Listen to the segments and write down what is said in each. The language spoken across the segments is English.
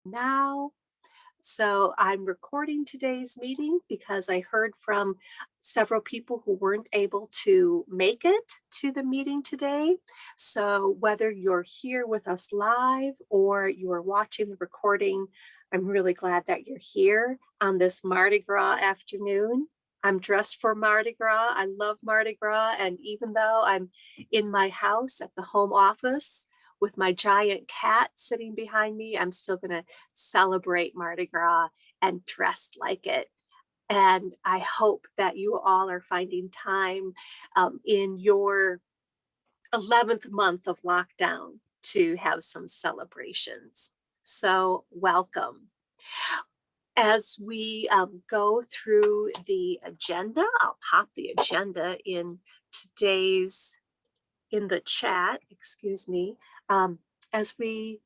now. So I'm recording today's meeting because I heard from several people who weren't able to make it to the meeting today. So whether you're here with us live or you are watching the recording, I'm really glad that you're here on this Mardi Gras afternoon. I'm dressed for Mardi Gras. I love Mardi Gras. And even though I'm in my house at the home office with my giant cat sitting behind me, I'm still going to celebrate Mardi Gras and dress like it. And I hope that you all are finding time in your 11th month of lockdown to have some celebrations. So, welcome. As we go through the agenda, I'll pop the agenda in today's in the chat, excuse me. As we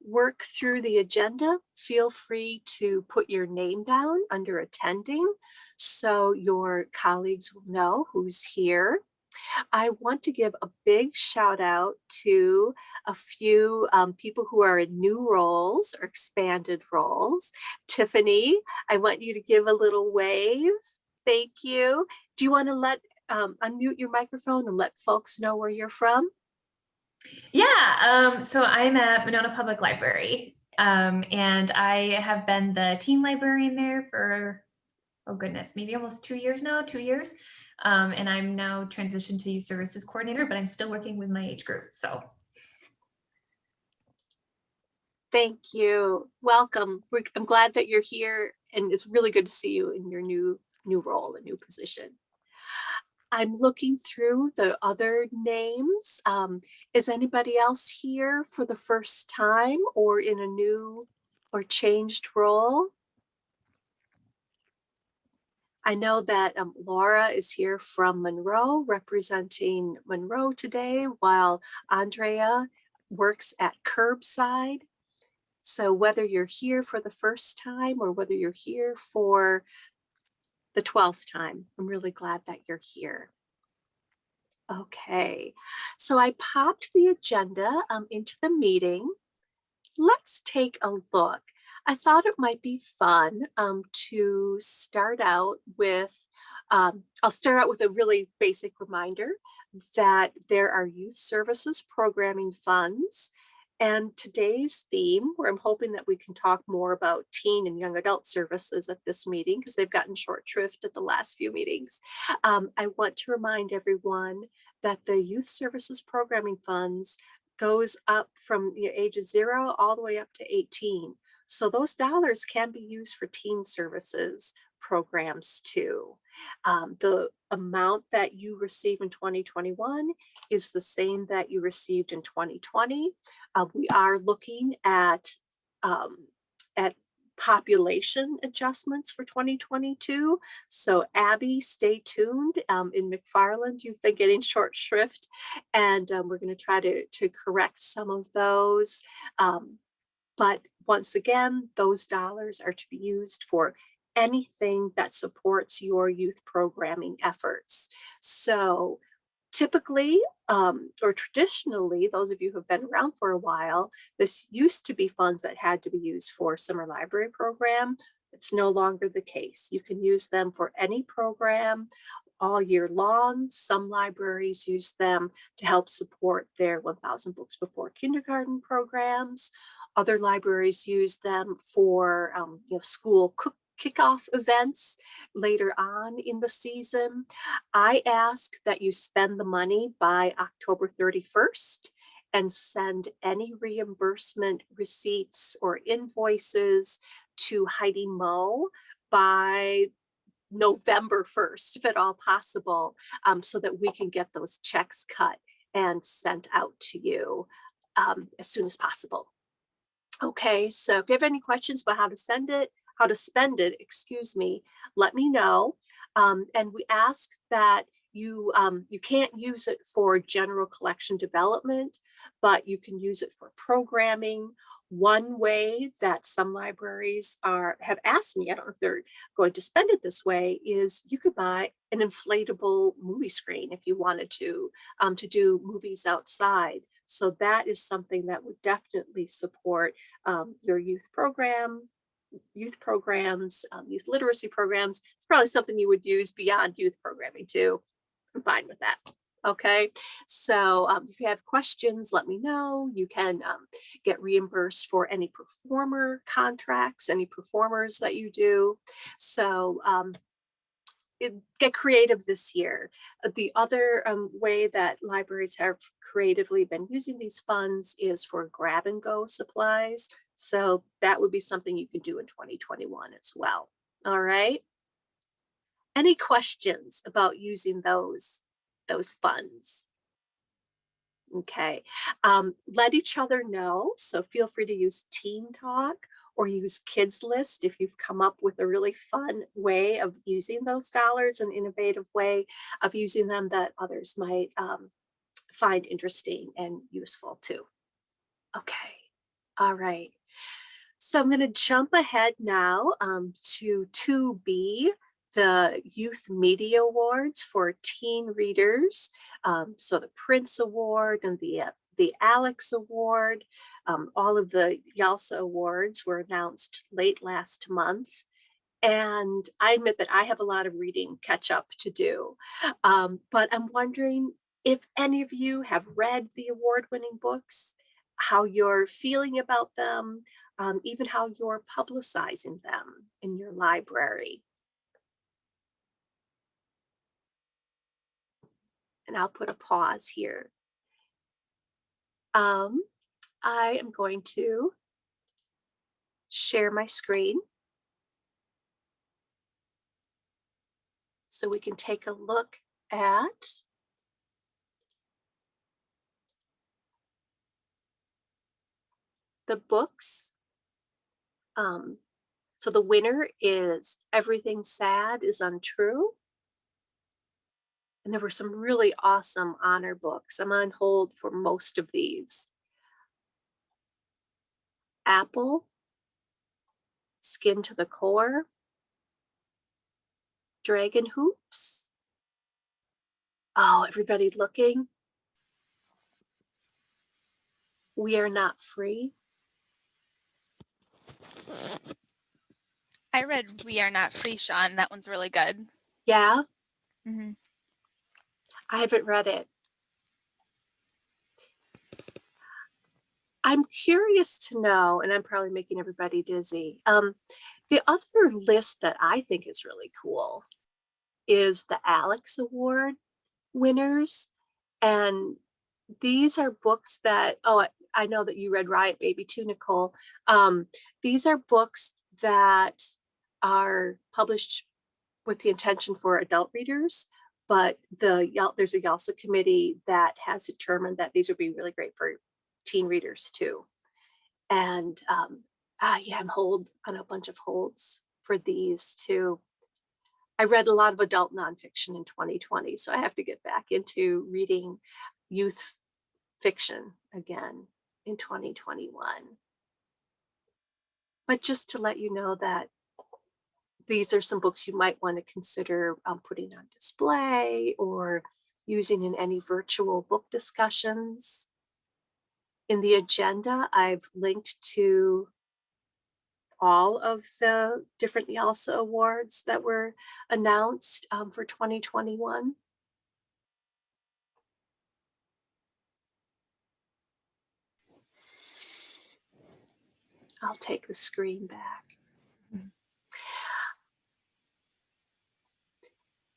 work through the agenda, feel free to put your name down under attending so your colleagues will know who's here. I want to give a big shout out to a few people who are in new roles or expanded roles. Tiffany, I want you to give a little wave. Thank you. Do you want to unmute your microphone and let folks know where you're from? Yeah, so I'm at Monona Public Library, and I have been the teen librarian there for, oh goodness, maybe almost 2 years now, 2 years. And I'm now transitioned to youth services coordinator, but I'm still working with my age group, so. Thank you. Welcome. I'm glad that you're here, and it's really good to see you in your new role, a new position. I'm looking through the other names. Is anybody else here for the first time or in a new or changed role? I know that Laura is here from Monroe, representing Monroe today, while Andrea works at Curbside. So whether you're here for the first time or whether you're here for the 12th time, I'm really glad that you're here. Okay, so I popped the agenda into the meeting. Let's take a look. I thought it might be fun to start out with, I'll start out with a really basic reminder that there are youth services programming funds. And today's theme, where I'm hoping that we can talk more about teen and young adult services at this meeting, because they've gotten short shrift at the last few meetings. I want to remind everyone that the youth services programming funds goes up from ages 0 all the way up to 18. So those dollars can be used for teen services programs too. The amount that you receive in 2021 is the same that you received in 2020. We are looking at population adjustments for 2022. So Abby, stay tuned. In McFarland, you've been getting short shrift, and we're going to try to correct some of those. But once again, those dollars are to be used for anything that supports your youth programming efforts. So typically, or traditionally, those of you who have been around for a while, this used to be funds that had to be used for summer library program. It's no longer the case. You can use them for any program all year long. Some libraries use them to help support their 1,000 Books Before Kindergarten programs. Other libraries use them for school kickoff events later on in the season. I ask that you spend the money by October 31st and send any reimbursement receipts or invoices to Heidi Moe by November 1st, if at all possible, so that we can get those checks cut and sent out to you as soon as possible. Okay, so if you have any questions about how to spend it, excuse me, let me know. And we ask that you can't use it for general collection development, but you can use it for programming. One way that some libraries have asked me, I don't know if they're going to spend it this way, is you could buy an inflatable movie screen if you wanted to do movies outside. So that is something that would definitely support your youth programs, youth literacy programs. It's probably something you would use beyond youth programming too. I'm fine with that. Okay, so if you have questions, let me know. You can get reimbursed for any performer contracts, any performers that you do. So get creative this year. The other way that libraries have creatively been using these funds is for grab and go supplies. So that would be something you can do in 2021 as well. All right. Any questions about using those funds? Okay. Let each other know. So feel free to use Teen Talk or use Kids List if you've come up with a really fun way of using those dollars, an innovative way of using them that others might find interesting and useful too. Okay. All right. So I'm going to jump ahead now to 2B, the Youth Media Awards for teen readers. So the Prince Award and the Alex Award, all of the YALSA awards were announced late last month. And I admit that I have a lot of reading catch up to do. But I'm wondering if any of you have read the award winning books, how you're feeling about them, even how you're publicizing them in your library. And I'll put a pause here. I am going to share my screen so we can take a look at the books. So the winner is Everything Sad is Untrue. And there were some really awesome honor books. I'm on hold for most of these. Apple, Skin to the Core, Dragon Hoops. Oh, everybody looking? We Are Not Free. I read We Are Not Free, Sean. That one's really good. Yeah, Mm-hmm. I haven't read it. I'm curious to know, and I'm probably making everybody dizzy. The other list that I think is really cool is the Alex Award winners. And these are books that, oh, I know that you read Riot Baby too, Nicole. These are books that are published with the intention for adult readers, but there's a YALSA committee that has determined that these would be really great for teen readers too. And yeah, I'm on a bunch of holds for these too. I read a lot of adult nonfiction in 2020, so I have to get back into reading youth fiction again in 2021. But just to let you know that these are some books you might want to consider putting on display or using in any virtual book discussions. In the agenda, I've linked to all of the different YALSA awards that were announced for 2021. I'll take the screen back.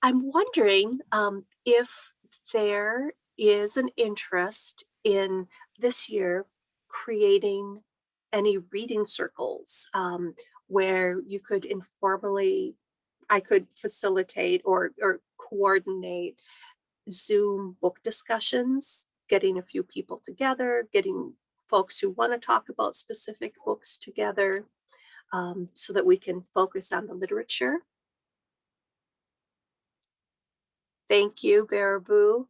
I'm wondering if there is an interest in this year creating any reading circles where you could I could facilitate or coordinate Zoom book discussions, getting a few people together, getting folks who want to talk about specific books together so that we can focus on the literature. Thank you, Baraboo.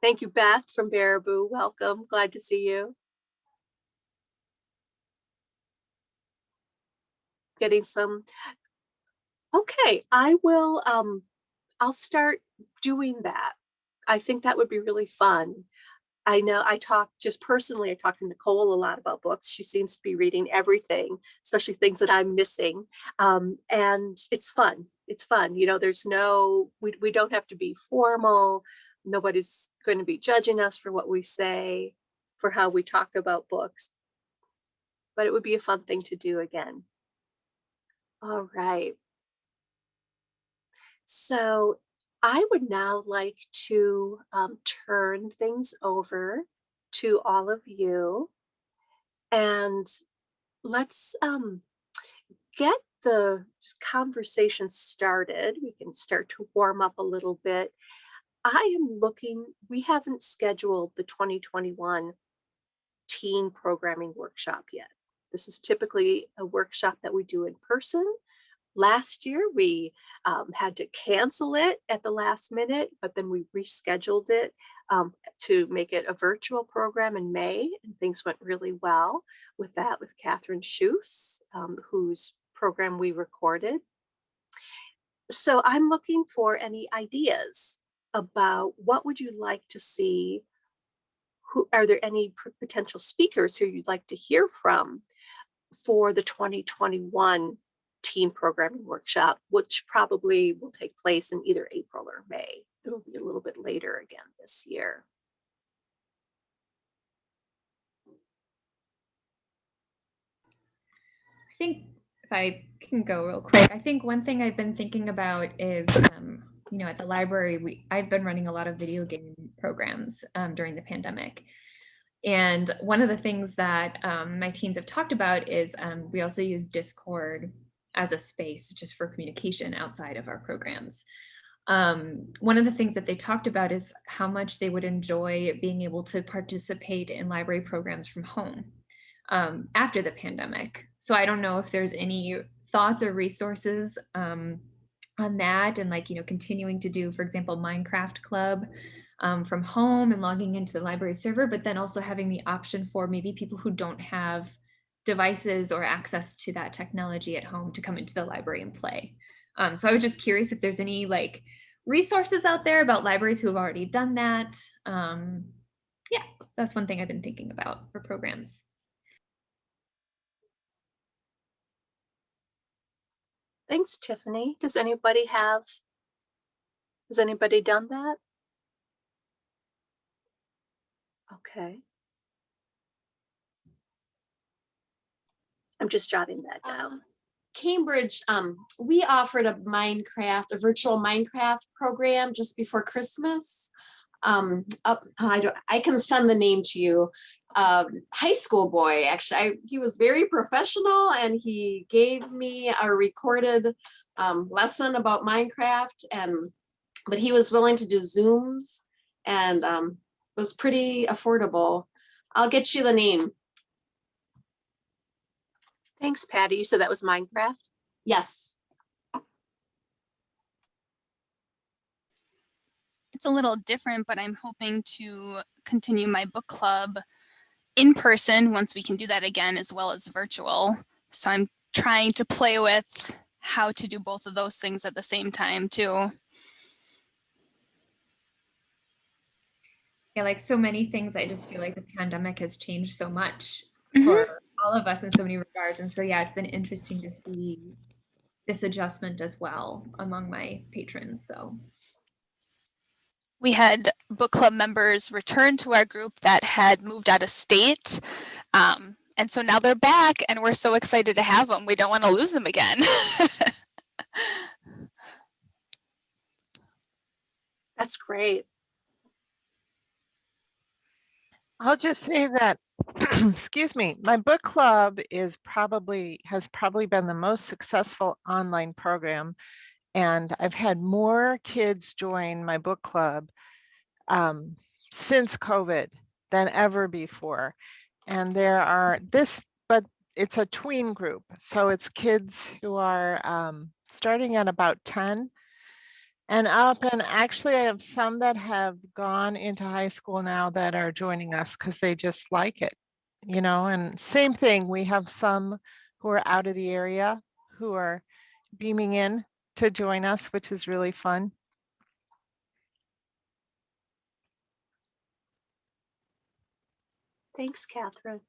Thank you, Beth from Baraboo. Welcome. Glad to see you. Getting some. Okay, I'll start doing that. I think that would be really fun. I know I talk just personally, I talk to Nicole a lot about books. She seems to be reading everything, especially things that I'm missing. And it's fun. It's fun. You know, we don't have to be formal. Nobody's going to be judging us for what we say, for how we talk about books, but it would be a fun thing to do again. All right. So I would now like to turn things over to all of you, and let's get the conversation started. We can start to warm up a little bit. We haven't scheduled the 2021 teen programming workshop yet. This is typically a workshop that we do in person. Last year, we had to cancel it at the last minute, but then we rescheduled it to make it a virtual program in May, and things went really well with that, with Catherine Schuss, whose program we recorded. So I'm looking for any ideas about what would you like to see. Are there any potential speakers who you'd like to hear from for the 2021 teen programming workshop, which probably will take place in either April or May. It'll be a little bit later again this year. I think if I can go real quick, I think one thing I've been thinking about is, at the library, I've been running a lot of video game programs during the pandemic. And one of the things that my teens have talked about is we also use Discord as a space just for communication outside of our programs. One of the things that they talked about is how much they would enjoy being able to participate in library programs from home after the pandemic. So I don't know if there's any thoughts or resources on that, and continuing to do, for example, Minecraft Club from home and logging into the library server, but then also having the option for maybe people who don't have devices or access to that technology at home to come into the library and play. So I was just curious if there's any resources out there about libraries who have already done that. Yeah, that's one thing I've been thinking about for programs. Thanks, Tiffany. Has anybody done that? Okay. I'm just jotting that down. Cambridge, we offered a virtual Minecraft program just before Christmas. I can send the name to you. High school boy, actually, he was very professional, and he gave me a recorded lesson about Minecraft, but he was willing to do Zooms, and was pretty affordable. I'll get you the name. Thanks, Patty. You said that was Minecraft? Yes. It's a little different, but I'm hoping to continue my book club in person once we can do that again, as well as virtual. So I'm trying to play with how to do both of those things at the same time too. Yeah, like so many things, I just feel like the pandemic has changed so much Mhm. for all of us in so many regards. And so, yeah, it's been interesting to see this adjustment as well among my patrons. So We had book club members return to our group that had moved out of state. And so now they're back, and we're so excited to have them. We don't want to lose them again. That's great. I'll just say that, excuse me, my book club has probably been the most successful online program. And I've had more kids join my book club since COVID than ever before. And but it's a tween group. So it's kids who are starting at about 10 and up, and actually I have some that have gone into high school now that are joining us because they just like it, and same thing, we have some who are out of the area who are beaming in to join us, which is really fun. Thanks, Catherine.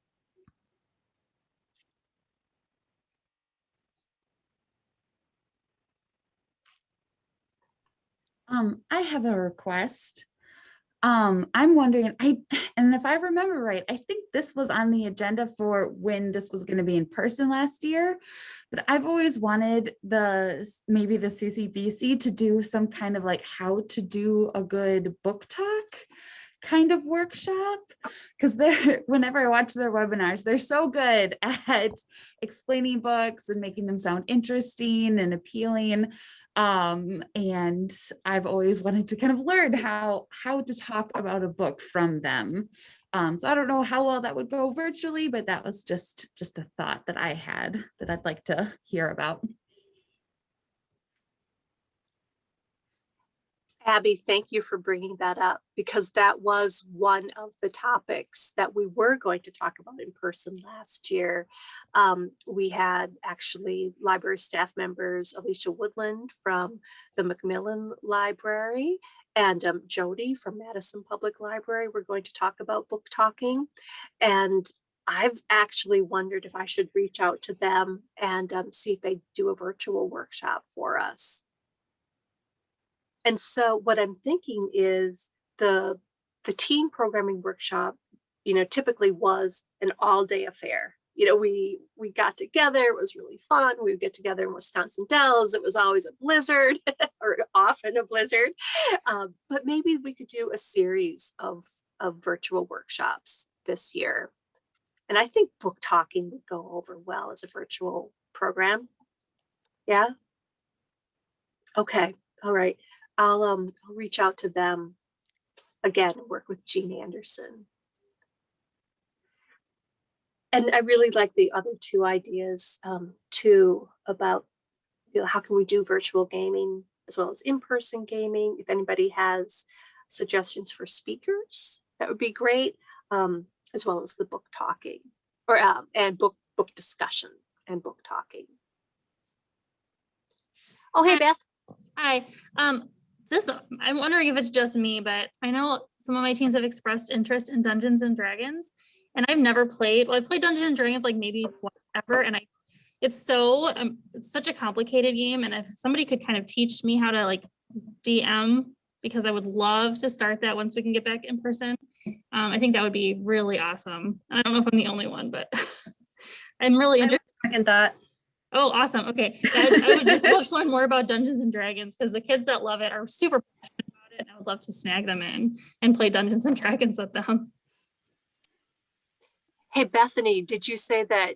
I have a request. I'm wondering, and if I remember right, I think this was on the agenda for when this was going to be in person last year, but I've always wanted maybe the CCBC to do some kind of like how to do a good book talk kind of workshop, because they're whenever I watch their webinars, they're so good at explaining books and making them sound interesting and appealing. And I've always wanted to kind of learn how to talk about a book from them. So I don't know how well that would go virtually, but that was just a thought that I had that I'd like to hear about. Abby, thank you for bringing that up, because that was one of the topics that we were going to talk about in person last year. We had actually library staff members, Alicia Woodland from the Macmillan Library and Jody from Madison Public Library. We're going to talk about book talking. And I've actually wondered if I should reach out to them and see if they do a virtual workshop for us. And so what I'm thinking is the teen programming workshop, typically was an all-day affair. We got together, it was really fun. We would get together in Wisconsin Dells. It was always a blizzard or often a blizzard. But maybe we could do a series of virtual workshops this year. And I think book talking would go over well as a virtual program. Yeah. Okay. All right. I'll reach out to them again and work with Jean Anderson. And I really like the other two ideas too, about how can we do virtual gaming as well as in-person gaming. If anybody has suggestions for speakers, that would be great, as well as the book talking or and book discussion and book talking. Oh, hey, Beth. Hi. I'm wondering if it's just me, but I know some of my teens have expressed interest in Dungeons and Dragons, and I've never played. Well, I've played Dungeons and Dragons like maybe once ever, and it's such a complicated game. And if somebody could kind of teach me how to like DM, because I would love to start that once we can get back in person. I think that would be really awesome. I don't know if I'm the only one, but I'm really interested. Second thought. Oh, awesome. Okay. I would just love to learn more about Dungeons and Dragons, because the kids that love it are super passionate about it. And I would love to snag them in and play Dungeons and Dragons with them. Hey, Bethany, did you say that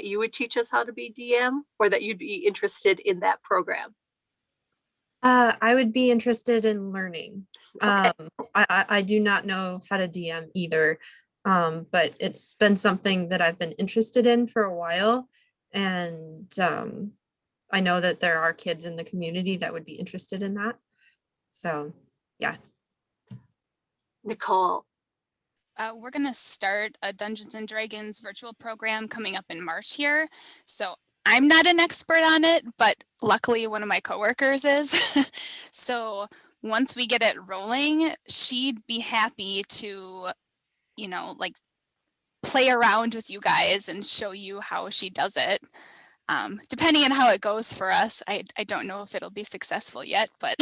you would teach us how to be DM, or that you'd be interested in that program? I would be interested in learning. Okay. I do not know how to DM either, but it's been something that I've been interested in for a while. And I know that there are kids in the community that would be interested in that. So, yeah. Nicole. We're going to start a Dungeons and Dragons virtual program coming up in March here. So I'm not an expert on it, but luckily one of my coworkers is. So once we get it rolling, she'd be happy to, like play around with you guys and show you how she does it. Depending on how it goes for us, I don't know if it'll be successful yet, but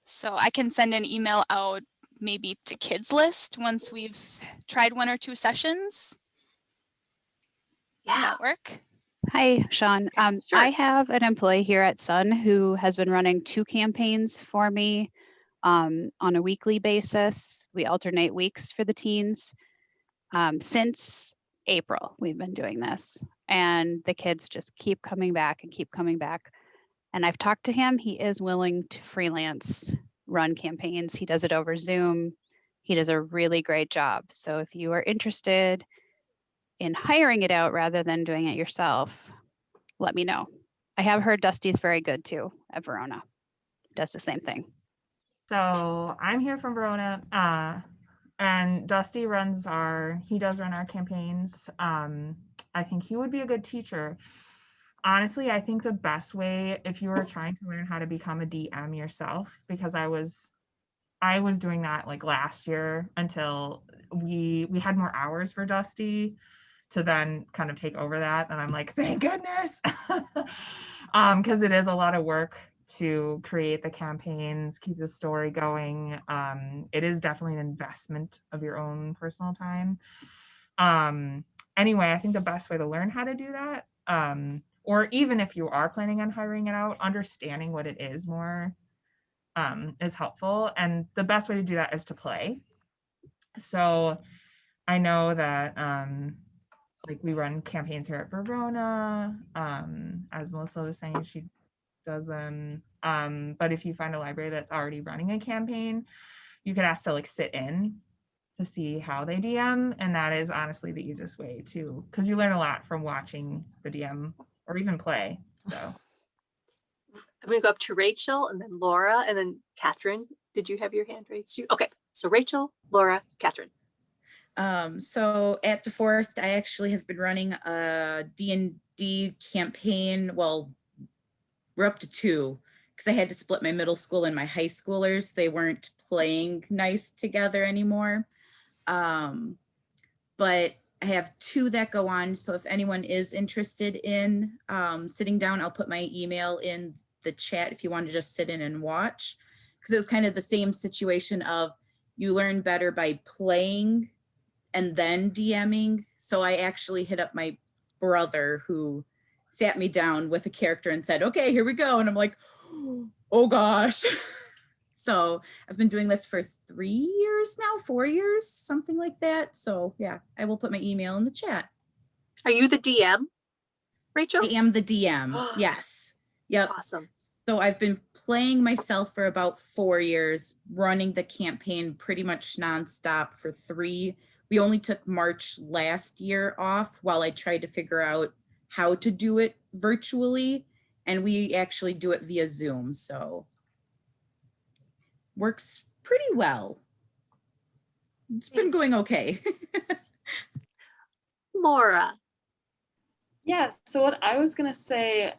so I can send an email out maybe to Kids List once we've tried 1 or 2 sessions. Yeah. Does that work? Hi, Sean. Sure. I have an employee here at Sun who has been running 2 campaigns for me on a weekly basis. We alternate weeks for the teens. Since April, we've been doing this, and the kids just keep coming back and keep coming back. And I've talked to him. He is willing to freelance run campaigns. He does it over Zoom. He does a really great job. So if you are interested in hiring it out rather than doing it yourself, let me know. I have heard Dusty's very good too at Verona. Does the same thing. So I'm here from Verona, and Dusty does run our campaigns. I think he would be a good teacher. Honestly, I think the best way, if you were trying to learn how to become a DM yourself, because I was I was doing that like last year until we had more hours for Dusty to then kind of take over that. And I'm like, thank goodness. Because it is a lot of work to create the campaigns, keep the story going. It is definitely an investment of your own personal time. Anyway, I think the best way to learn how to do that, or even if you are planning on hiring it out, understanding what it is more is helpful. And the best way to do that is to play. So I know that like we run campaigns here at Verona, as Melissa was saying, she does them. But if you find a library that's already running a campaign, you could ask to like sit in to see how they DM. And that is honestly the easiest way to, because you learn a lot from watching the DM or even play. So I'm gonna go up to Rachel and then Laura and then Catherine. Did you have your hand raised? Okay, so Rachel, Laura, Catherine. So at DeForest, I actually have been running a D&D campaign. Well, we're up to 2 because I had to split my middle school and my high schoolers. They weren't playing nice together anymore. But I have 2 that go on. So if anyone is interested in sitting down, I'll put my email in the chat if you want to just sit in and watch. Because it was kind of the same situation of you learn better by playing and then DMing. So I actually hit up my brother who sat me down with a character and said, okay, here we go. And I'm like, oh gosh. So I've been doing this for 3 years now, 4 years, something like that. So yeah, I will put my email in the chat. Are you the DM, Rachel? I am the DM. Yes. Yep. Awesome. So I've been playing myself for about 4 years, running the campaign pretty much nonstop for 3. We only took March last year off while I tried to figure out how to do it virtually. And we actually do it via Zoom. So works pretty well. It's been going okay. Laura. Yeah, so what I was gonna say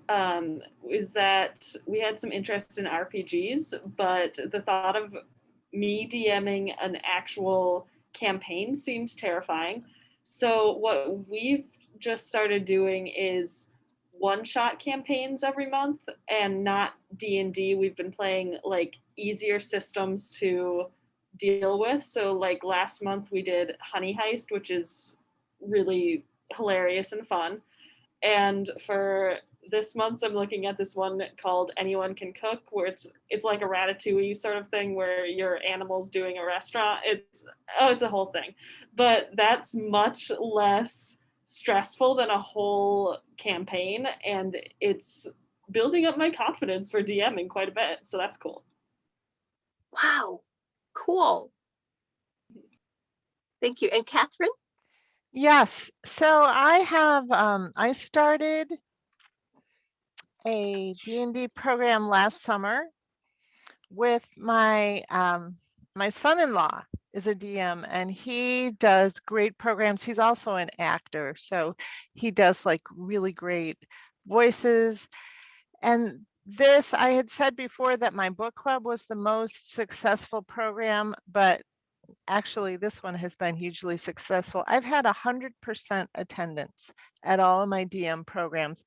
is that we had some interest in RPGs, but the thought of me DMing an actual campaign seems terrifying. So what we've just started doing is one-shot campaigns every month and not D&D. We've been playing like easier systems to deal with. So like last month we did Honey Heist, which is really hilarious and fun. And for this month, I'm looking at this one called Anyone Can Cook, where it's like a Ratatouille sort of thing where your animal's doing a restaurant. It's a whole thing. But that's much less stressful than a whole campaign. And it's building up my confidence for DMing quite a bit. So that's cool. Wow, cool. Thank you. And Catherine? Yes, so I have, I started a D&D program last summer with my, my son-in-law is a DM and he does great programs. He's also an actor, so he does like really great voices. And this, I had said before that my book club was the most successful program, but actually this one has been hugely successful. I've had 100% attendance at all of my DM programs,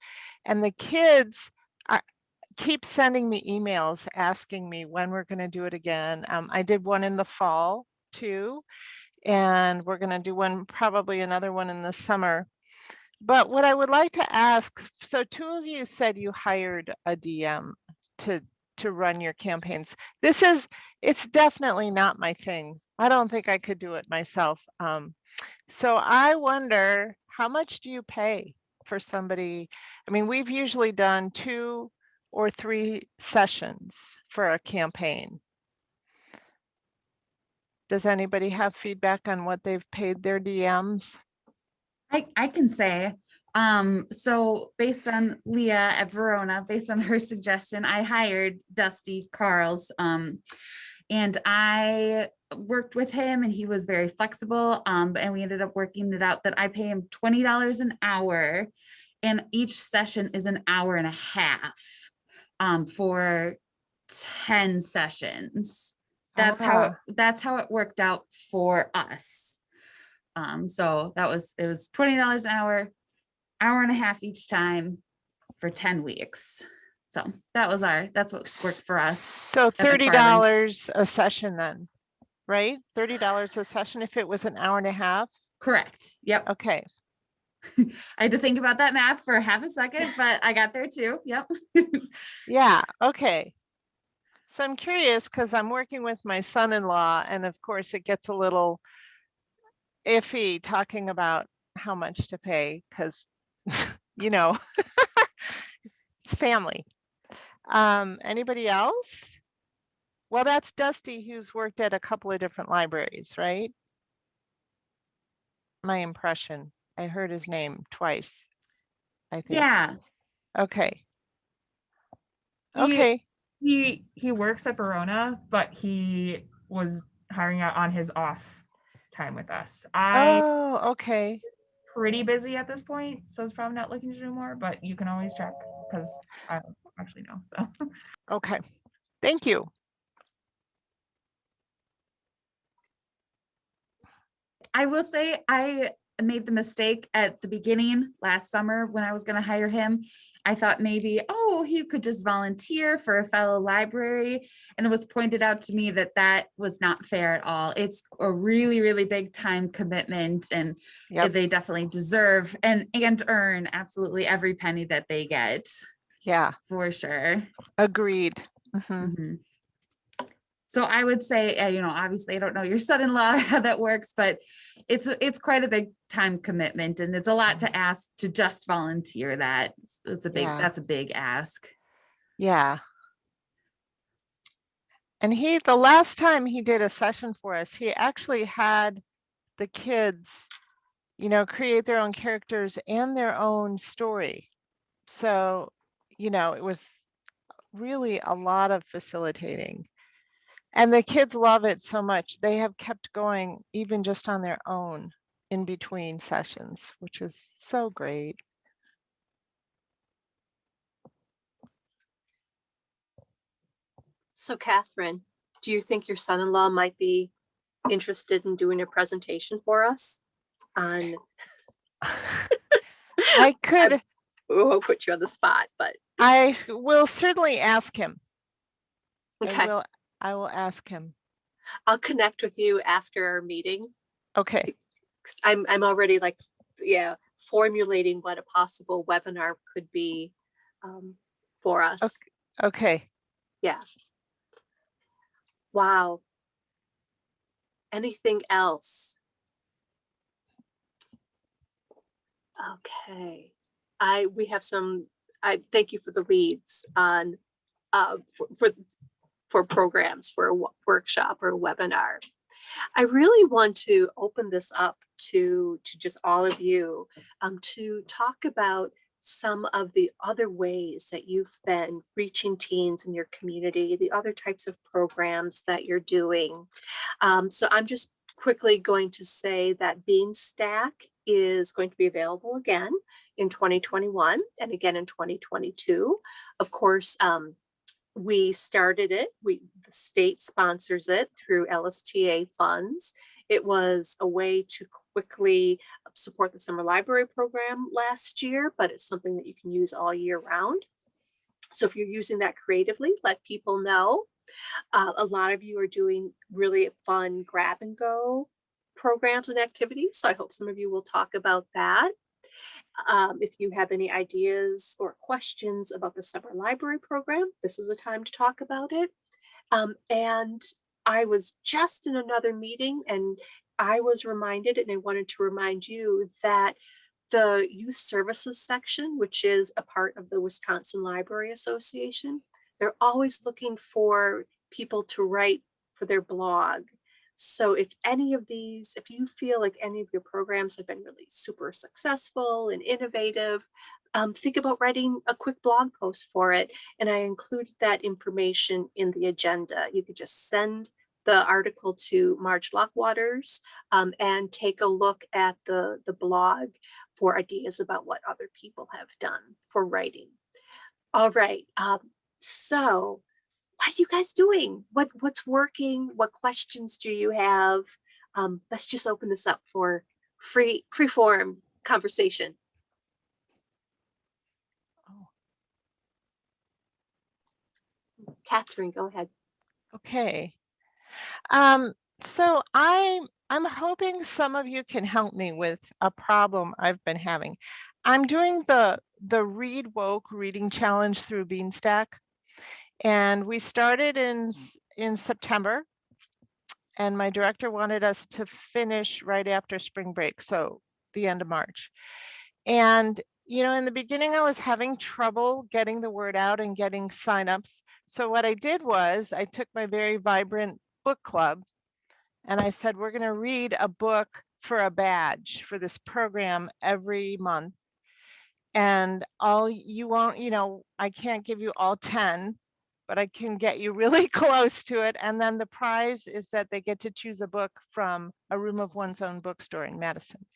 and the kids keep sending me emails asking me when we're going to do it again. I did one in the fall too, and we're going to do one, probably another one in the summer. But what I would like to ask, so 2 of you said you hired a DM to run your campaigns. It's definitely not my thing. I don't think I could do it myself. So I wonder, how much do you pay for somebody? I mean, we've usually done 2 or 3 sessions for a campaign. Does anybody have feedback on what they've paid their DMs? I can say, so based on Leah at Verona, based on her suggestion, I hired Dusty Carls, and I worked with him and he was very flexible, and we ended up working it out that I pay him $20 an hour and each session is an hour and a half for 10 sessions. that's how it worked out for us. So it was $20 an hour and a half each time for 10 weeks. So that's what worked for us. So $30 a session then, right? $30 a session if it was an hour and a half? Correct. Yep. Okay. I had to think about that math for half a second, but I got there too. Yep. Yeah, okay. So I'm curious because I'm working with my son-in-law, and of course it gets a little iffy talking about how much to pay because, you know, it's family. Anybody else? Well, that's Dusty, who's worked at a couple of different libraries, right? My impression. I heard his name twice, I think. Yeah. Okay. He- Okay. He works at Verona, but he was hiring out on his off time with us. Oh, okay. Pretty busy at this point, so it's probably not looking to do more, but you can always check because I don't actually know. So Okay. Thank you. I will say I made the mistake at the beginning last summer when I was going to hire him. I thought maybe, oh, he could just volunteer for a fellow library. And it was pointed out to me that that was not fair at all. It's a really, really big time commitment, and they definitely deserve and earn absolutely every penny that they get. Yeah. For sure. Agreed. So I would say, you know, obviously I don't know your son-in-law, how that works, but it's quite a big time commitment, and it's a lot to ask to just volunteer that. That's a big ask. Yeah. And the last time he did a session for us, he actually had the kids, you know, create their own characters and their own story. So, you know, it was really a lot of facilitating. And the kids love it so much. They have kept going even just on their own in between sessions, which is so great. So Catherine, do you think your son-in-law might be interested in doing a presentation for us on? I could. I won't put you on the spot, but I will certainly ask him. okay. I will ask him. I'll connect with you after our meeting. Okay. I'm already formulating what a possible webinar could be for us. Okay. Yeah. Wow. Anything else? Okay. We have some. I thank you for the leads on for programs for a workshop or a webinar. I really want to open this up to just all of you to talk about some of the other ways that you've been reaching teens in your community, the other types of programs that you're doing. So I'm just quickly going to say that Beanstack is going to be available again in 2021 and again in 2022. Of course, we started it, the state sponsors it through LSTA funds. It was a way to quickly support the summer library program last year, but it's something that you can use all year round. So if you're using that creatively, let people know. A lot of you are doing really fun grab and go programs and activities. So I hope some of you will talk about that. If you have any ideas or questions about the summer library program, this is a time to talk about it. And I was just in another meeting and I was reminded, and I wanted to remind you, that the youth services section, which is a part of the Wisconsin Library Association, they're always looking for people to write for their blog. So if you feel like any of your programs have been really super successful and innovative, think about writing a quick blog post for it. And I included that information in the agenda. You could just send the article to Marge Lockwaters and take a look at the blog for ideas about what other people have done for writing. All right, so what are you guys doing? What's working? What questions do you have? Let's just open this up for free form conversation. Catherine, go ahead. Okay. So I'm hoping some of you can help me with a problem I've been having. I'm doing the Read Woke reading challenge through Beanstack, and we started in September, and my director wanted us to finish right after spring break, so the end of March. And you know, in the beginning, I was having trouble getting the word out and getting signups. So what I did was I took my very vibrant book club and I said, we're going to read a book for a badge for this program every month. And all you won't, you know, I can't give you all 10, but I can get you really close to it. And then the prize is that they get to choose a book from a room of one's own bookstore in Madison.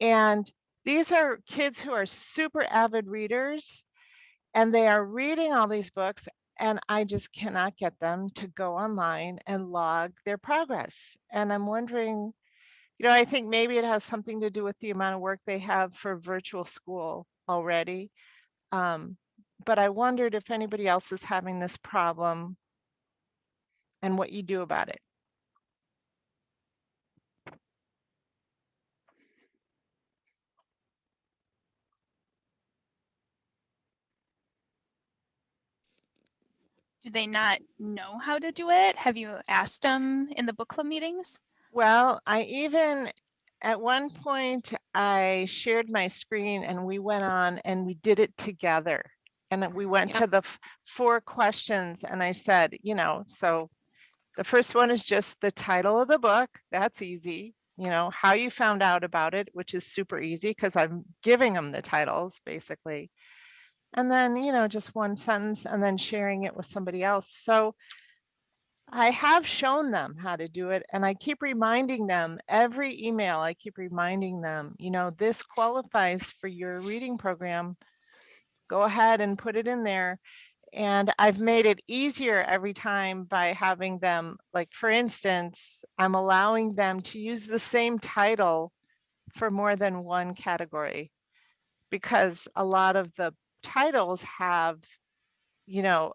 And these are kids who are super avid readers, and they are reading all these books, and I just cannot get them to go online and log their progress. And I'm wondering, you know, I think maybe it has something to do with the amount of work they have for virtual school already. But I wondered if anybody else is having this problem and what you do about it. Do they not know how to do it? Have you asked them in the book club meetings? Well, I even, at one point, I shared my screen and we went on and we did it together. And then we went to the 4 questions and I said, you know, so the first one is just the title of the book. That's easy. You know, how you found out about it, which is super easy because I'm giving them the titles basically. And then, you know, just one sentence and then sharing it with somebody else. So I have shown them how to do it, and I keep reminding them every email. I keep reminding them, you know, this qualifies for your reading program. Go ahead and put it in there. And I've made it easier every time by having them, like, for instance, I'm allowing them to use the same title for more than one category because a lot of the titles have, you know,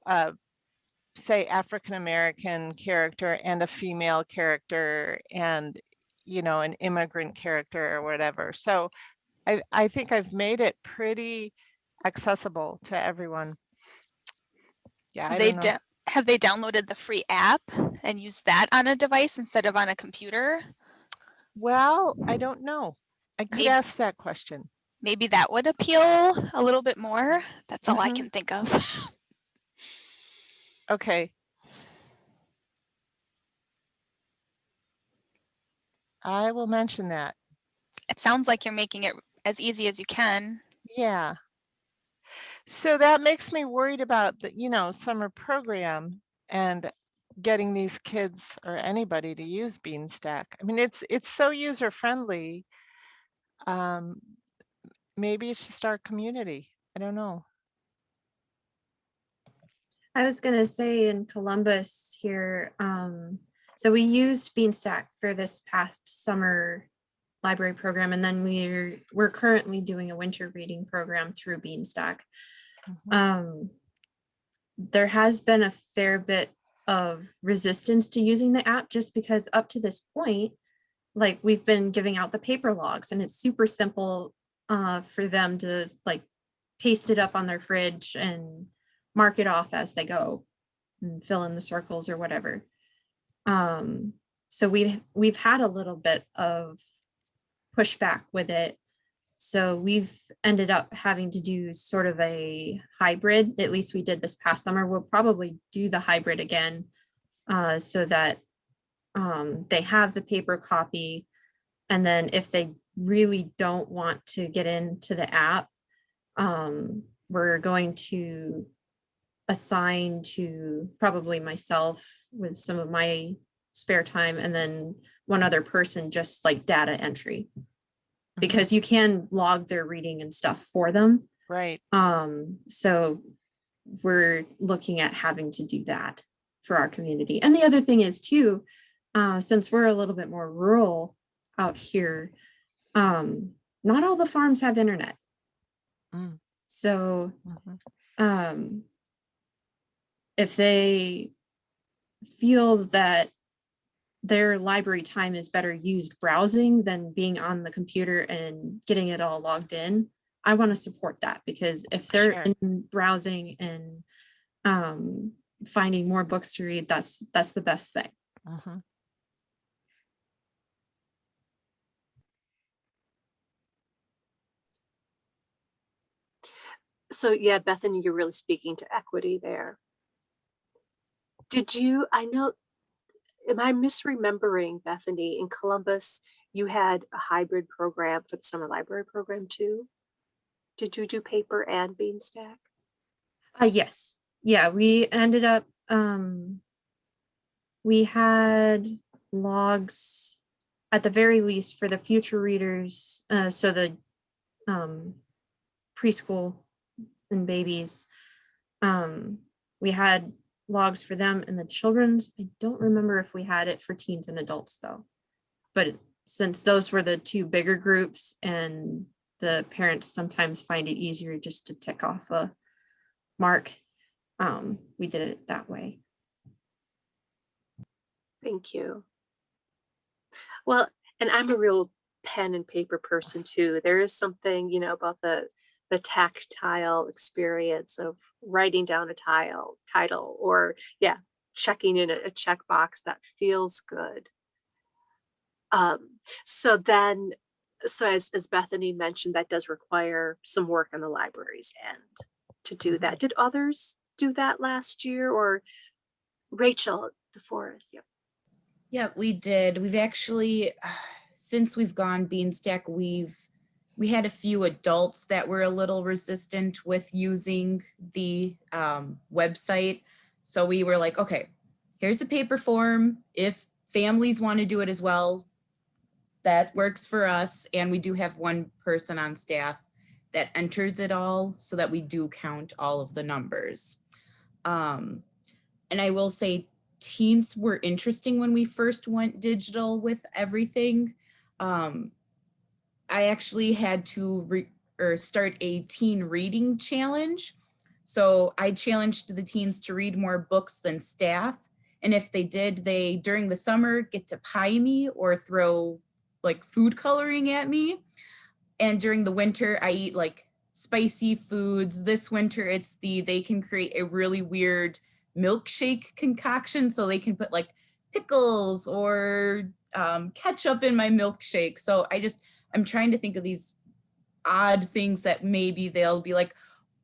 say African American character and a female character and, you know, an immigrant character or whatever. So I think I've made it pretty accessible to everyone. Yeah, I don't know. Have they downloaded the free app and used that on a device instead of on a computer? Well, I don't know. I could ask that question. Maybe that would appeal a little bit more. That's all I Mhm. can think of. Okay. I will mention that. It sounds like you're making it as easy as you can. Yeah. So that makes me worried about the, you know, summer program and getting these kids or anybody to use Beanstack. I mean, it's so user friendly. Maybe it's just our community. I don't know. I was going to say in Columbus here, so we used Beanstack for this past summer library program, and then we're currently doing a winter reading program through Beanstack. There has been a fair bit of resistance to using the app just because up to this point, like we've been giving out the paper logs and it's super simple for them to like paste it up on their fridge and mark it off as they go and fill in the circles or whatever. So we've had a little bit of pushback with it. So we've ended up having to do sort of a hybrid. At least we did this past summer. We'll probably do the hybrid again so that they have the paper copy. And then if they really don't want to get into the app, we're going to assign to probably myself with some of my spare time and then one other person just like data entry. Because you can log their reading and stuff for them. Right. So we're looking at having to do that for our community. And the other thing is too, since we're a little bit more rural out here, not all the farms have internet. Mm. So Mhm. if they feel that their library time is better used browsing than being on the computer and getting it all logged in, I want to support that, because if they're Sure. in browsing and finding more books to read, that's the best thing. Mhm. So yeah, Bethany, you're really speaking to equity there. Did you, I know, am I misremembering, Bethany, in Columbus, you had a hybrid program for the summer library program too? Did you do paper and Beanstack? Yes. Yeah, we ended up, we had logs at the very least for the future readers, so the preschool and babies. We had logs for them and the children's. I don't remember if we had it for teens and adults though. But since those were the two bigger groups and the parents sometimes find it easier just to tick off a mark, we did it that way. Thank you. Well, and I'm a real pen and paper person too. There is something, you know, about the tactile experience of writing down a title or yeah, checking in a checkbox that feels good. So then, so as Bethany mentioned, that does require some work on the library's end to do that. Did others do that last year, or Rachel DeForest? Yep. Yeah, we did. We've actually, since we've gone Beanstack, we had a few adults that were a little resistant with using the website. So we were like, okay, here's a paper form. If families want to do it as well, that works for us. And we do have one person on staff that enters it all so that we do count all of the numbers. And I will say teens were interesting when we first went digital with everything. I actually had to start a teen reading challenge. So I challenged the teens to read more books than staff. And if they did, they during the summer get to pie me or throw like food coloring at me. And during the winter, I eat like spicy foods. This winter, it's they can create a really weird milkshake concoction. So they can put like pickles or ketchup in my milkshake. So I'm trying to think of these odd things that maybe they'll be like,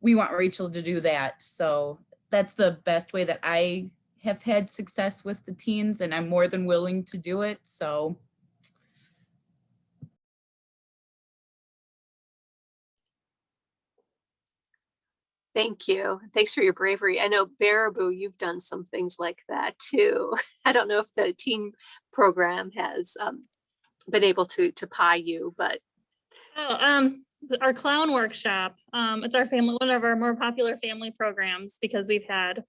we want Rachel to do that. So that's the best way that I have had success with the teens, and I'm more than willing to do it. So Thank you. Thanks for your bravery. I know Baraboo, you've done some things like that too. I don't know if the teen program has been able to pie you, but Oh, our clown workshop. It's our family, one of our more popular family programs because we've had,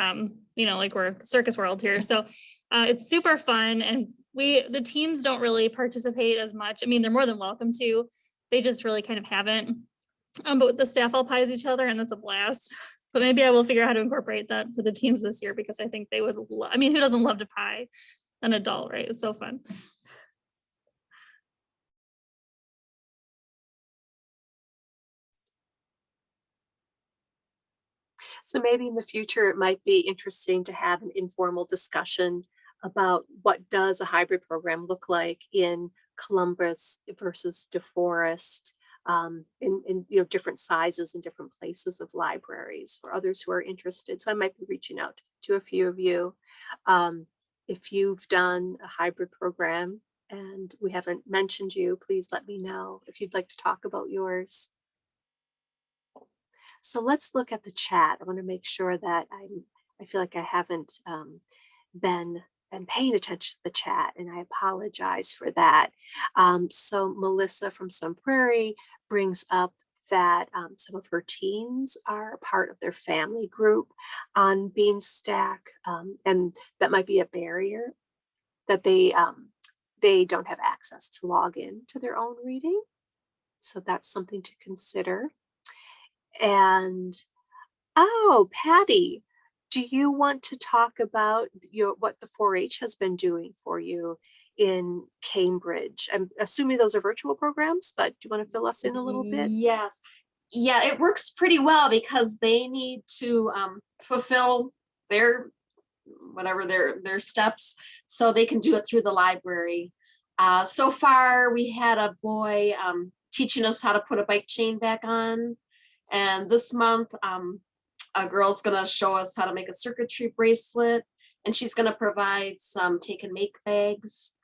you know, like we're Circus World here. So it's super fun, and the teens don't really participate as much. I mean, they're more than welcome to. They just really kind of haven't. But the staff all pies each other, and that's a blast. But maybe I will figure out how to incorporate that for the teens this year, because I think they would. I mean, who doesn't love to pie an adult, right? It's so fun. so maybe in the future, it might be interesting to have an informal discussion about what does a hybrid program look like in Columbus versus DeForest, in you know, different sizes and different places of libraries for others who are interested. So I might be reaching out to a few of you. If you've done a hybrid program and we haven't mentioned you, please let me know if you'd like to talk about yours. So let's look at the chat. I want to make sure that I feel like I haven't been paying attention to the chat, and I apologize for that. So Melissa from Sun Prairie brings up that some of her teens are part of their family group on Bean Stack, and that might be a barrier that they don't have access to log in to their own reading. So that's something to consider. And oh, Patty, do you want to talk about what the 4-H has been doing for you in Cambridge? I'm assuming those are virtual programs, but do you want to fill us in a little bit? Yes. Yeah, it works pretty well because they need to fulfill their whatever their steps, so they can do it through the library. So far, we had a boy teaching us how to put a bike chain back on, and this month, a girl's gonna show us how to make a circuitry bracelet, and she's gonna provide some take and make bags.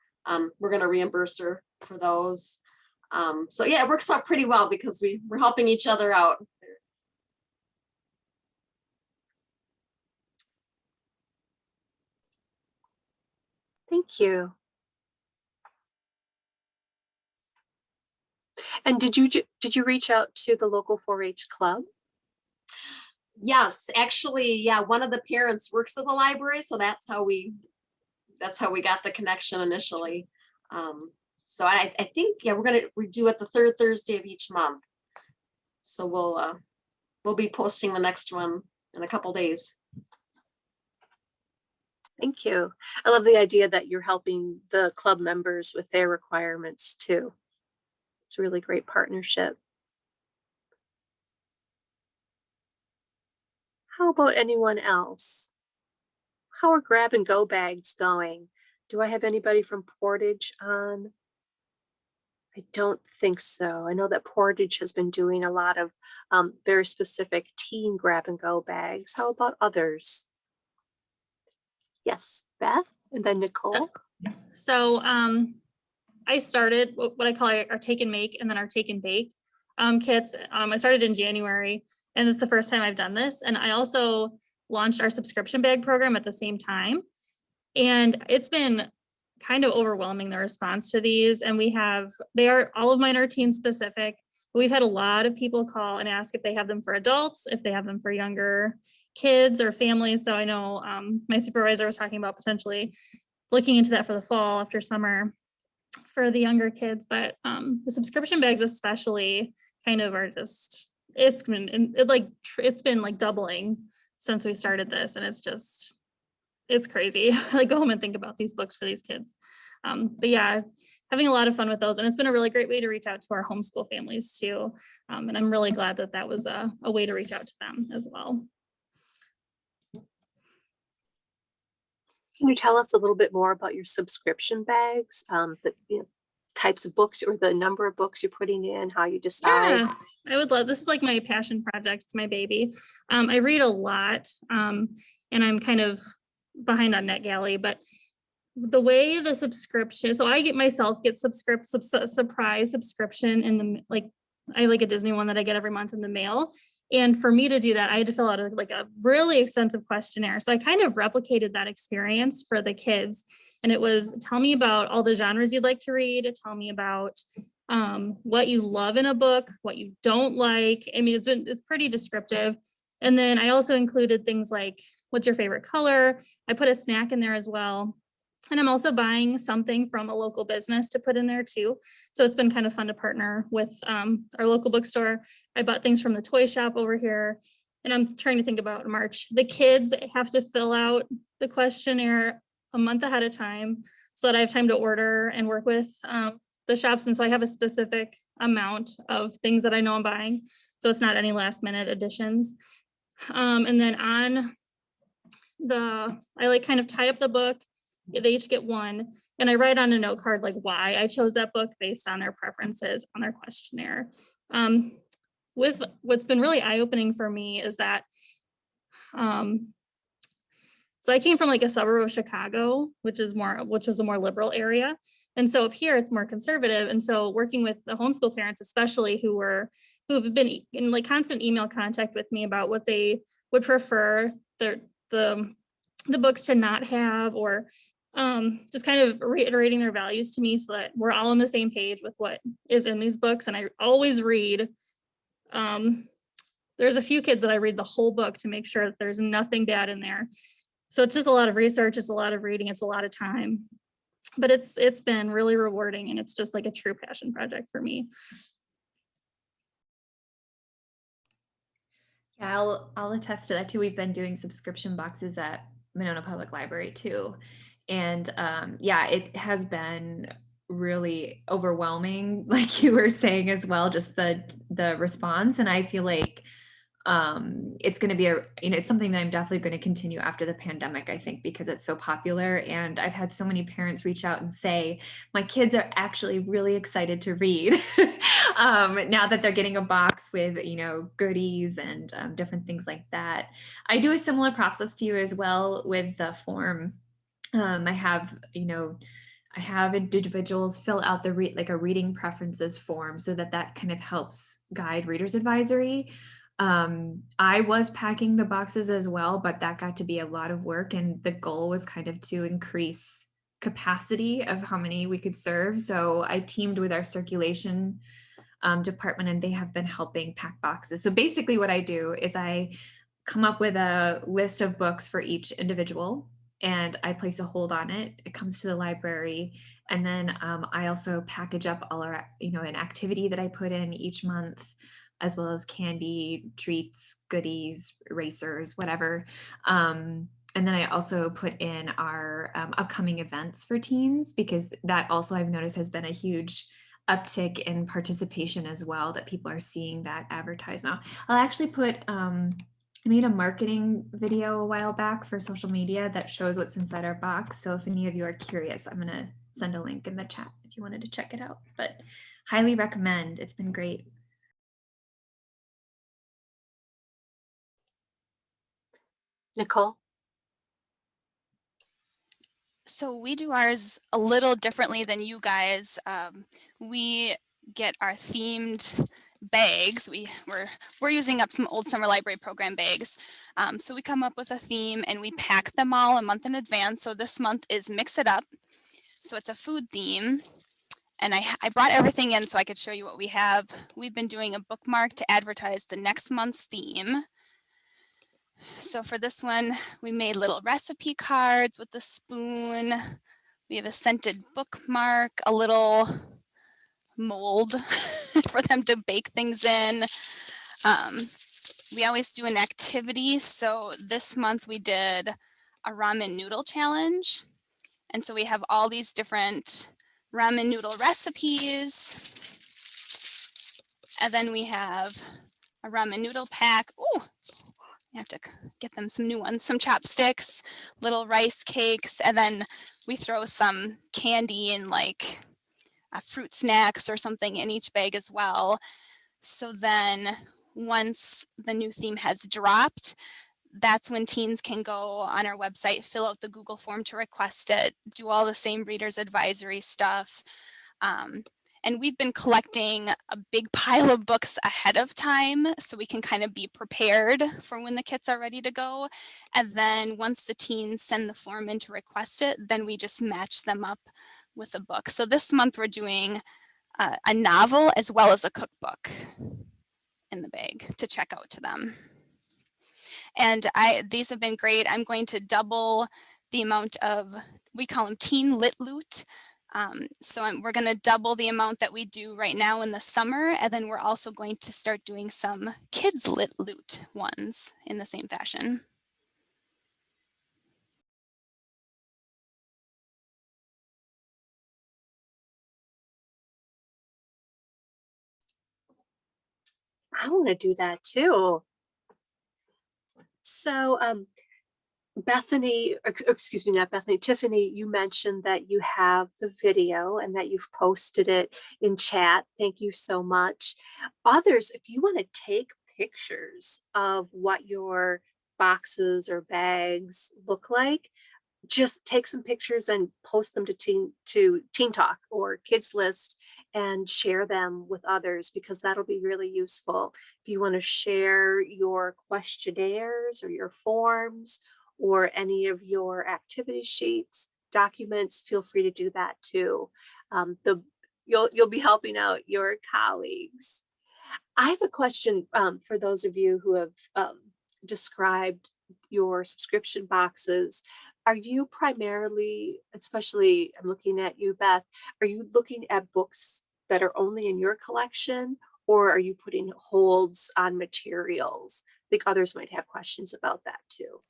We're gonna reimburse her for those. So yeah, it works out pretty well because we're helping each other out. Thank you. And did you reach out to the local 4-H club? Yes, actually, yeah, one of the parents works at the library, so that's how we got the connection initially. So I think, yeah, we do it the third Thursday of each month. So we'll be posting the next one in a couple days. Thank you. I love the idea that you're helping the club members with their requirements too. It's a really great partnership. How about anyone else? How are grab and go bags going? Do I have anybody from Portage on? I don't think so. I know that Portage has been doing a lot of very specific teen grab and go bags. How about others? Yes, Beth, and then Nicole. So I started what I call our take and make and then our take and bake kits. I started in January, and it's the first time I've done this. And I also launched our subscription bag program at the same time. And it's been kind of overwhelming, the response to these. And all of mine are teen specific. But we've had a lot of people call and ask if they have them for adults, if they have them for younger kids or families. So I know my supervisor was talking about potentially looking into that for the fall after summer for the younger kids. But the subscription bags especially kind of are just, it's been like doubling since we started this. And it's crazy. Like, go home and think about these books for these kids. But yeah, having a lot of fun with those. And it's been a really great way to reach out to our homeschool families too. And I'm really glad that was a way to reach out to them as well. Can you tell us a little bit more about your subscription bags, the types of books or the number of books you're putting in, how you decide? Yeah, I would love, this is like my passion project. It's my baby. I read a lot and I'm kind of behind on NetGalley, but the way the subscription, so I get surprise subscription in the, I like a Disney one that I get every month in the mail. And for me to do that, I had to fill out a really extensive questionnaire. So I kind of replicated that experience for the kids. And it was, tell me about all the genres you'd like to read. Tell me about what you love in a book, what you don't like. I mean, it's pretty descriptive. And then I also included things like, what's your favorite color? I put a snack in there as well. And I'm also buying something from a local business to put in there too. So it's been kind of fun to partner with our local bookstore. I bought things from the toy shop over here, and I'm trying to think about March. The kids have to fill out the questionnaire a month ahead of time so that I have time to order and work with the shops. And so I have a specific amount of things that I know I'm buying. So it's not any last minute additions. And then I kind of tie up the book. They each get one, and I write on a note card why I chose that book based on their preferences on their questionnaire. With what's been really eye-opening for me is that so I came from a suburb of Chicago, which was a more liberal area, and so up here it's more conservative. And so working with the homeschool parents, especially who've been in constant email contact with me about what they would prefer the books to not have, or just kind of reiterating their values to me so that we're all on the same page with what is in these books. And I always read There's a few kids that I read the whole book to make sure that there's nothing bad in there. So it's just a lot of research, it's a lot of reading, it's a lot of time. But it's been really rewarding, and it's just like a true passion project for me. Yeah, I'll attest to that too. We've been doing subscription boxes at Monona Public Library too. And yeah, it has been really overwhelming, like you were saying as well, just the response. And I feel like it's going to be it's something that I'm definitely going to continue after the pandemic, I think, because it's so popular. And I've had so many parents reach out and say, my kids are actually really excited to read now that they're getting a box with, goodies and different things like that. I do a similar process to you as well with the form. I have individuals fill out the a reading preferences form so that kind of helps guide Reader's Advisory. I was packing the boxes as well, but that got to be a lot of work, and the goal was kind of to increase capacity of how many we could serve. So I teamed with our circulation department, and they have been helping pack boxes. So basically what I do is I come up with a list of books for each individual, and I place a hold on it. It comes to the library, and then I also package up all our, an activity that I put in each month, as well as candy, treats, goodies, erasers, whatever. And then I also put in our upcoming events for teens, because that also I've noticed has been a huge uptick in participation as well, that people are seeing that advertisement. I'll actually put, I made a marketing video a while back for social media that shows what's inside our box. So if any of you are curious, I'm gonna send a link in the chat if you wanted to check it out, but highly recommend. It's been great. Nicole? So we do ours a little differently than you guys. We get our themed bags. We're using up some old summer library program bags. So we come up with a theme and we pack them all a month in advance. So this month is Mix It Up. So it's a food theme. And I brought everything in so I could show you what we have. We've been doing a bookmark to advertise the next month's theme. So for this one, we made little recipe cards with the spoon. We have a scented bookmark, a little mold for them to bake things in. We always do an activity. So this month we did a ramen noodle challenge. And so we have all these different ramen noodle recipes. And then we have a ramen noodle pack. Ooh, I have to get them some new ones, some chopsticks, little rice cakes, and then we throw some candy and like fruit snacks or something in each bag as well. So then once the new theme has dropped, that's when teens can go on our website, fill out the Google form to request it, do all the same Reader's Advisory stuff. And we've been collecting a big pile of books ahead of time so we can kind of be prepared for when the kits are ready to go. And then once the teens send the form in to request it, then we just match them up with a book. So this month we're doing a novel as well as a cookbook in the bag to check out to them. And these have been great. I'm going to double the amount of, we call them teen lit loot. So we're going to double the amount that we do right now in the summer, and then we're also going to start doing some kids lit loot ones in the same fashion. I want to do that too. So, Bethany, excuse me, not Bethany, Tiffany, you mentioned that you have the video and that you've posted it in chat. Thank you so much. Others, if you want to take pictures of what your boxes or bags look like, just take some pictures and post them to Teen Talk or Kids List and share them with others, because that'll be really useful. If you want to share your questionnaires or your forms or any of your activity sheets, documents, feel free to do that too. You'll be helping out your colleagues. I have a question for those of you who have described your subscription boxes. Are you primarily, especially I'm looking at you, Beth, are you looking at books that are only in your collection, or are you putting holds on materials? I think others might have questions about that too.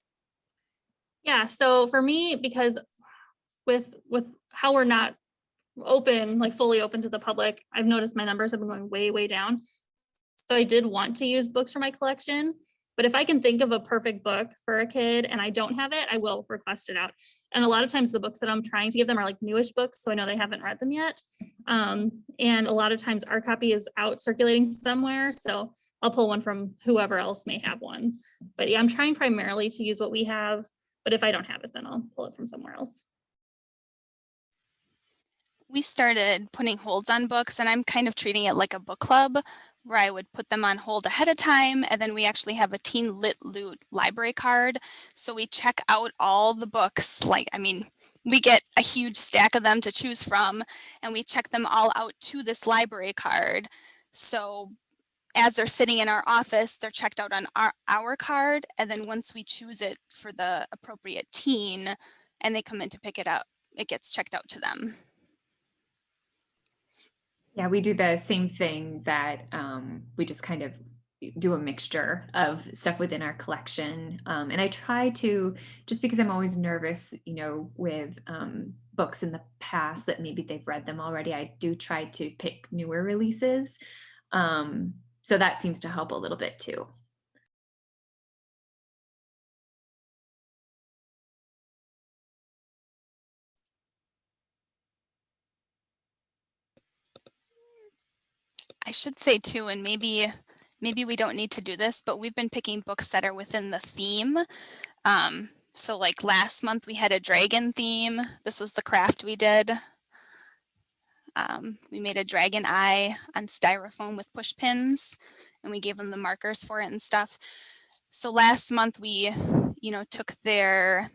Yeah, so for me, because with how we're not open, like fully open to the public, I've noticed my numbers have been going way, way down. So I did want to use books for my collection, but if I can think of a perfect book for a kid and I don't have it, I will request it out. And a lot of times the books that I'm trying to give them are like newish books, so I know they haven't read them yet. And a lot of times our copy is out circulating somewhere, so I'll pull one from whoever else may have one. But yeah, I'm trying primarily to use what we have, but if I don't have it, then I'll pull it from somewhere else. We started putting holds on books, and I'm kind of treating it like a book club where I would put them on hold ahead of time, and then we actually have a Teen Lit Loot library card. So we check out all the books, we get a huge stack of them to choose from, and we check them all out to this library card. So as they're sitting in our office, they're checked out on our card, and then once we choose it for the appropriate teen and they come in to pick it up, it gets checked out to them. Yeah, we do the same thing that we just kind of do a mixture of stuff within our collection. And I try to, just because I'm always nervous, with books in the past that maybe they've read them already, I do try to pick newer releases. So that seems to help a little bit too. I should say too, and maybe we don't need to do this, but we've been picking books that are within the theme. So like last month we had a dragon theme. This was the craft we did. We made a dragon eye on styrofoam with push pins, and we gave them the markers for it and stuff. So last month we, took their,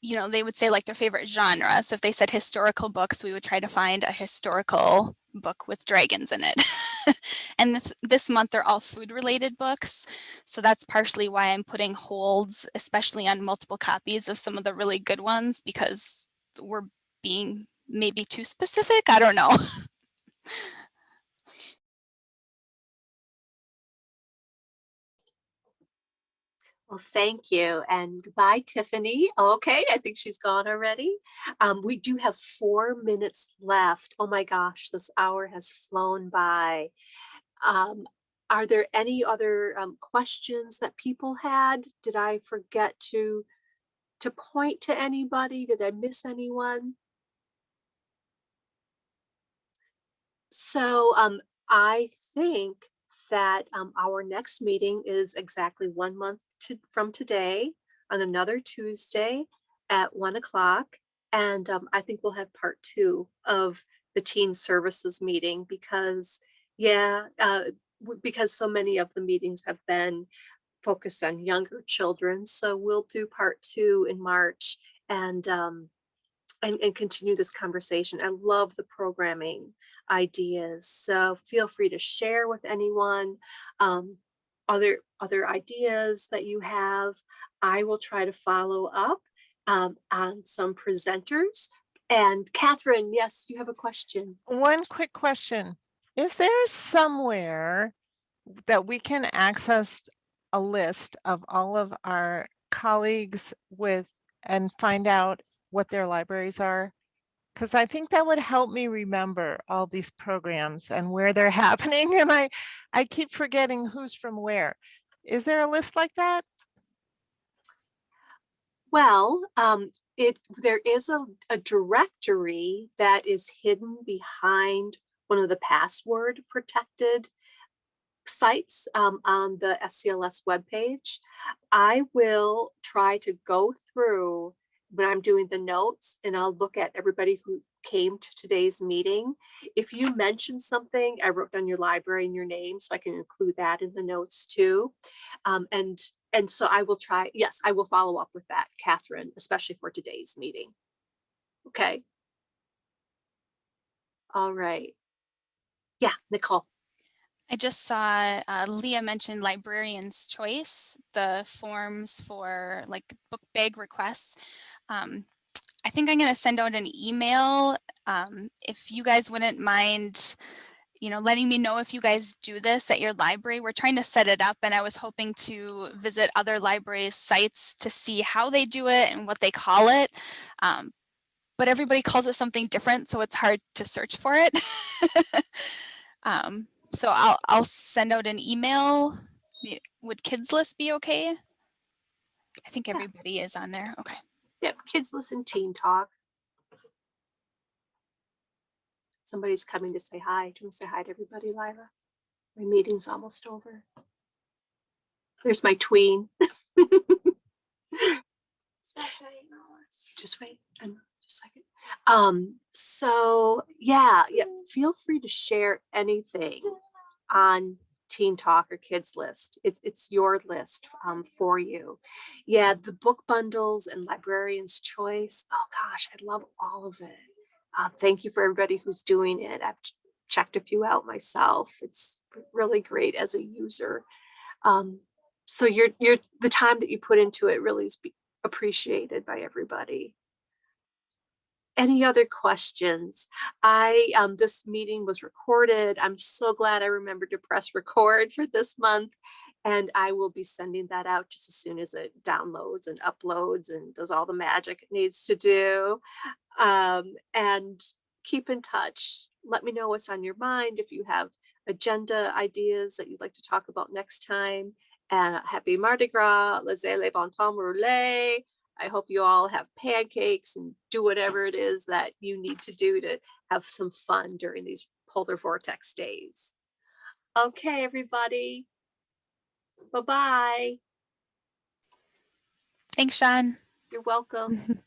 they would say like their favorite genre. So if they said historical books, we would try to find a historical book with dragons in it. And this month they're all food related books. So that's partially why I'm putting holds, especially on multiple copies of some of the really good ones, because we're being maybe too specific. I don't know. Well, thank you, and goodbye, Tiffany. Okay, I think she's gone already. We do have 4 minutes left. Oh my gosh, this hour has flown by. Are there any other questions that people had? Did I forget to point to anybody? Did I miss anyone? So I think that our next meeting is exactly 1 month from today, on another Tuesday at 1 o'clock. And I think we'll have part 2 of the teen services meeting because, because so many of the meetings have been focused on younger children. So we'll do part 2 in March and continue this conversation. I love the programming ideas, so feel free to share with anyone other ideas that you have. I will try to follow up on some presenters. And Catherine, yes, you have a question. One quick question. Is there somewhere that we can access a list of all of our colleagues and find out what their libraries are? Because I think that would help me remember all these programs and where they're happening. And I keep forgetting who's from where. Is there a list like that? Well, there is a directory that is hidden behind one of the password protected sites on the SCLS webpage. I will try to go through when I'm doing the notes, and I'll look at everybody who came to today's meeting. If you mention something, I wrote down your library and your name, so I can include that in the notes too. And so I will try, yes, I will follow up with that, Catherine, especially for today's meeting. Okay. All right. Yeah, Nicole. I just saw Leah mentioned librarians choice, the forms for like book bag requests. I think I'm going to send out an email if you guys wouldn't mind, letting me know if you guys do this at your library. We're trying to set it up, and I was hoping to visit other libraries' sites to see how they do it and what they call it. But everybody calls it something different, so it's hard to search for it. So I'll send out an email. Would Kids List be okay? I think everybody is on there. Okay. Yep, Kids Listen Teen Talk. Somebody's coming to say hi. Do you want to say hi to everybody, Lyra? My meeting's almost over. There's my tween. Just wait, just a second. So yeah, feel free to share anything on Teen Talk or Kids List. It's your list for you. Yeah, the book bundles and librarian's choice. Oh gosh, I love all of it. Thank you for everybody who's doing it. I've checked a few out myself. It's really great as a user. So the time that you put into it really is appreciated by everybody. Any other questions? This meeting was recorded. I'm so glad I remembered to press record for this month, and I will be sending that out just as soon as it downloads and uploads and does all the magic it needs to do. And keep in touch. Let me know what's on your mind. If you have agenda ideas that you'd like to talk about next time. And happy Mardi Gras, laissez les bon temps rouler. I hope you all have pancakes and do whatever it is that you need to do to have some fun during these polar vortex days. Okay, everybody. Bye-bye. Thanks, Sean. You're welcome.